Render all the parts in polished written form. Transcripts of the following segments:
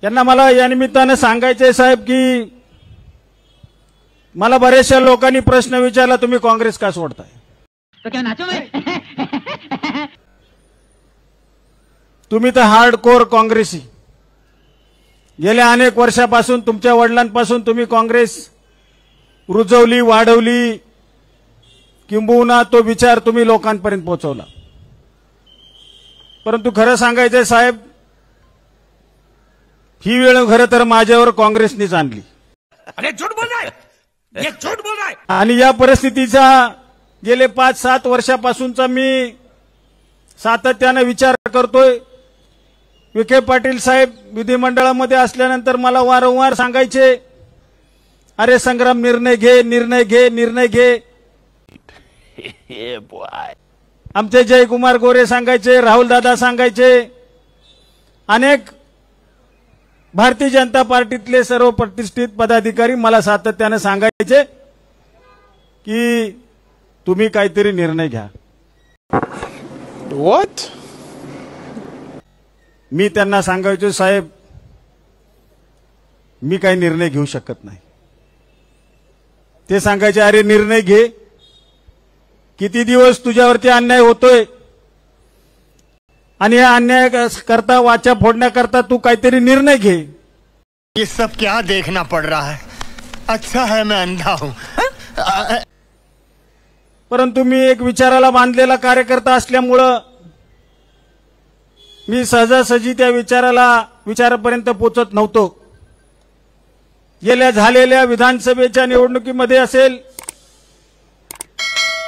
यांना मला या निमित्ताने सांगायचे साहेब की मला बरेचशा लोकांनी प्रश्न विचारला, तुम्ही काँग्रेस का सोडताय? तो क्या नाचो मैं? तुम्ही तर हार्डकोर काँग्रेसी, गेल्या अनेक वर्षापासून तुमच्या वडिलांपासून तुम्ही काँग्रेस रुजवली, वाढवली, किंबहुना तो विचार तुम्ही लोकांपर्यंत पोहोचवला. परंतु खरं सांगायचं साहेब, ही वेळ खरं तर माझ्यावर काँग्रेसनेच आणली. अरे झूठ बोल रहा है, ये झूठ बोल रहा है. आणि या परिस्थितीचा गेले 5-7 वर्षापासूनचा मी सातत्याने विचार करतोय. विखे पाटील साहेब विधिमंडळामध्ये असल्यानंतर मला वारंवार सांगायचे, अरे संग्राम निर्णय घे, निर्णय घे, निर्णय घे. आमचे जयकुमार गोरे सांगायचे, राहुल दादा सांगायचे, अनेक भारतीय जनता पार्टीतले सर्व प्रतिष्ठित पदाधिकारी मला सातत्याने सांगायचे की तुम्ही काहीतरी निर्णय घ्या. What? मी त्यांना सांगायचो, साहेब मी काही निर्णय घेऊ शकत नाही. ते सांगायचे, अरे निर्णय घे, किती दिवस तुझ्यावरती अन्याय होतोय आणि या अन्याय करता, वाचा फोडण्याकरता तू काहीतरी निर्णय घे. ये सब क्या देखना पड़ रहा है? अच्छा है मैं अंधा हूं. परंतु मी एक विचाराला बांधलेला कार्यकर्ता असल्यामुळं मी सहजासहजी त्या विचारापर्यंत पोहोचत नव्हतो. गेल्या झालेल्या विधानसभेच्या निवडणुकीमध्ये असेल,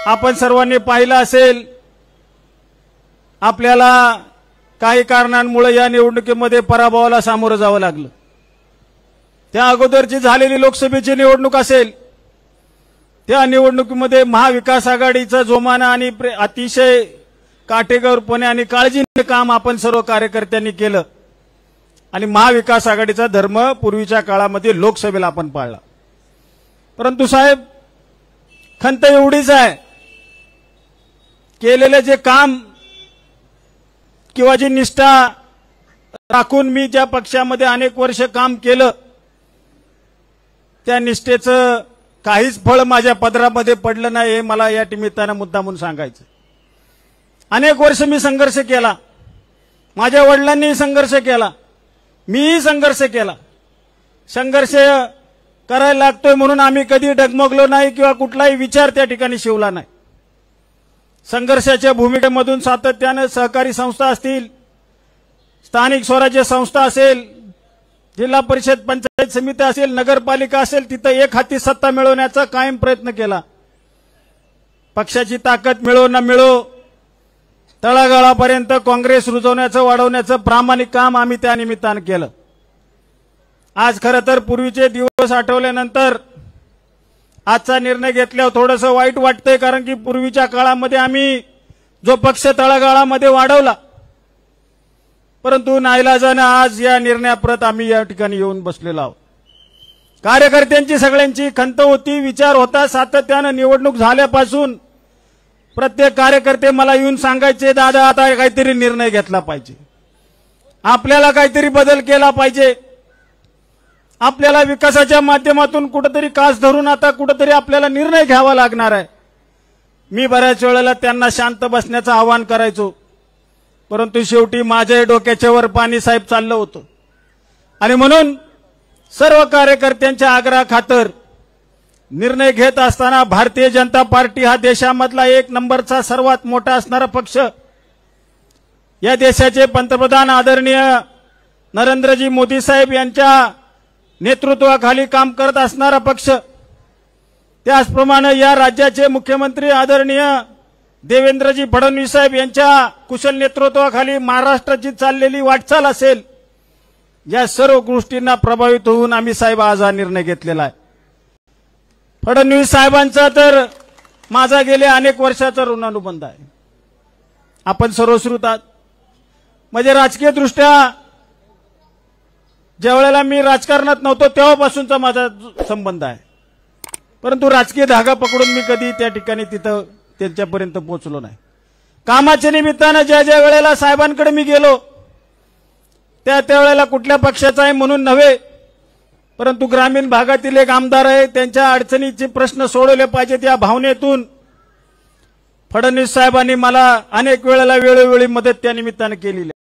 आपण सर्वांनी पाहिलं असेल, आपल्याला काही कारणांमुळे या निवडणुकीमध्ये पराभवाला सामोरं जावं लागलं. त्या अगोदरची झालेली लोकसभेची निवडणूक असेल, त्या निवडणुकीमध्ये महाविकास आघाडीचा जोमाना आणि अतिशय काटेकोरपणे आणि काळजीने काम आपण सर्व कार्यकर्त्यांनी केलं आणि महाविकास आघाडीचा धर्म पूर्वीच्या काळामध्ये लोकसभेला आपण पाळला. परंतु साहेब, खंत एवढीच आहे, केलेले जे काम किंवा जी निष्ठा राखून मी ज्या पक्षामध्ये अनेक वर्ष काम केलं, त्या निष्ठेचं काहीच फळ माझ्या पदरामध्ये पडलं नाही, हे मला या निमित्तानं मुद्दा म्हणून सांगायचं. अनेक वर्ष मी संघर्ष केला, माझ्या वडिलांनी संघर्ष केला, मीही संघर्ष केला. संघर्ष करायला लागतोय म्हणून आम्ही कधी डगमगलो नाही किंवा कुठलाही विचार त्या ठिकाणी शिवला नाही. संघर्षाच्या भूमिकेमधून सातत्याने सहकारी संस्था असतील, स्थानिक स्वराज्य संस्था असेल, जिल्हा परिषद पंचायत समिती असेल, नगरपालिका असेल, तिथं एक हाती सत्ता मिळवण्याचा कायम प्रयत्न केला. पक्षाची ताकद मिळो न मिळो, तळागाळापर्यंत काँग्रेस रुजवण्याचं, वाढवण्याचं प्रामाणिक काम आम्ही त्या निमित्तानं केलं. आज खरं तर पूर्वीचे दिवस आठवल्यानंतर आजचा निर्णय घेतल्यावर थोडंसं वाईट वाटतंय, कारण की पूर्वीच्या काळामध्ये आम्ही जो पक्ष तळागाळामध्ये वाढवला, परंतु नाईलाजानं आज या निर्णयाप्रत आम्ही या ठिकाणी येऊन बसलेलो आहोत. कार्यकर्त्यांची सगळ्यांची खंत होती, विचार होता. सातत्यानं निवडणूक झाल्यापासून प्रत्येक कार्यकर्ते मला येऊन सांगायचे, दादा आता काहीतरी निर्णय घेतला पाहिजे, आपल्याला काहीतरी बदल केला पाहिजे, आपल्याला विकासाच्या माध्यमातून कुठेतरी कास धरून आता कुठेतरी आपल्याला निर्णय घ्यावा लागणार आहे. मी बऱ्याच वेळेला त्यांना शांत बसण्याचं आवाहन करायचो, परंतु शेवटी माझ्या डोक्याच्या वर पाणी साहेब चाललं होतं. आणि म्हणून सर्व कार्यकर्त्यांच्या आग्रहाखातर निर्णय घेत असताना भारतीय जनता पार्टी हा देशामधला 1 नंबरचा सर्वात मोठा असणारा पक्ष, या देशाचे पंतप्रधान आदरणीय नरेंद्रजी मोदी साहेब यांच्या नेतृत्वाखाली काम करत असणारा पक्ष, त्याचप्रमाणे या राज्याचे मुख्यमंत्री आदरणीय देवेंद्रजी फडणवीस साहेब यांच्या कुशल नेतृत्वाखाली महाराष्ट्राची चाललेली वाटचाल असेल, या सर्व गोष्टींना प्रभावित होऊन आम्ही साहेब आज हा निर्णय घेतलेला आहे. फडणवीस साहेबांचा तर माझा गेले अनेक वर्षाचा ऋणानुबंध आहे. आपण सर्वश्रुत आहात. म्हणजे राजकीय दृष्ट्या ज्या वेळेला मी राजकारणात नव्हतो तेव्हापासूनचा माझा संबंध आहे, परंतु राजकीय धागा पकडून मी कधी त्या ठिकाणी तिथं त्यांच्यापर्यंत पोहोचलो नाही. कामाच्या निमित्तानं ज्या ज्या वेळेला साहेबांकडे मी गेलो, त्यावेळेला कुठल्या पक्षाचा आहे म्हणून नव्हे, परंतु ग्रामीण भागातील एक आमदार आहे, त्यांच्या अडचणीचे प्रश्न सोडवले पाहिजेत या भावनेतून फडणवीस साहेबांनी मला अनेक वेळेला वेळोवेळी मदत त्या निमित्तानं केलेली आहे.